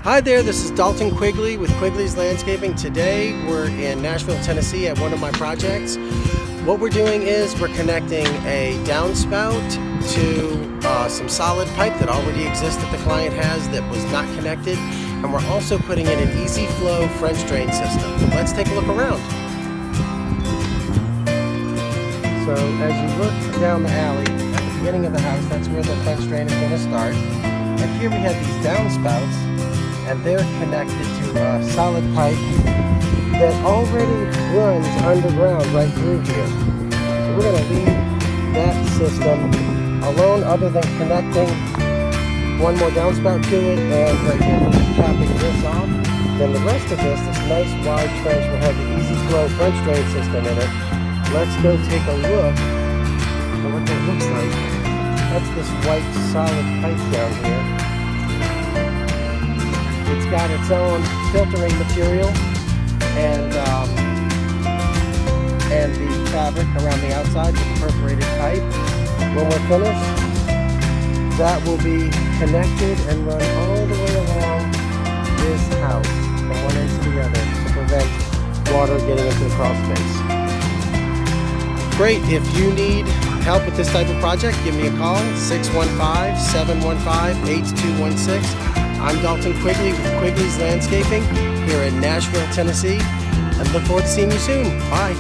Hi there, this is Dalton Quigley with Quigley's Landscaping. Today we're in Nashville, Tennessee at one of my projects. What we're doing is we're connecting a downspout to some solid pipe that already exists that the client has that was not connected, and we're also putting in an easy flow French drain system. Let's take a look around. So as you look down the alley at the beginning of the house, that's where the French drain is going to start. And here we have these downspouts, and they're connected to a solid pipe that already runs underground right through here. So we're going to leave that system alone other than connecting one more downspout to it, and right here we're capping this off. Then the rest of this nice wide trench will have the easy flow French drain system in it. Let's go take a look at what that looks like. That's this white solid pipe down here. It's got its own filtering material and the fabric around the outside with the perforated pipe. When we're finished, that will be connected and run all the way along this house from one end to the other to prevent water getting into the crawl space. Great. If you need help with this type of project, give me a call, 615-715-8216. I'm Dalton Quigley with Quigley's Landscaping here in Nashville, Tennessee. I look forward to seeing you soon. Bye.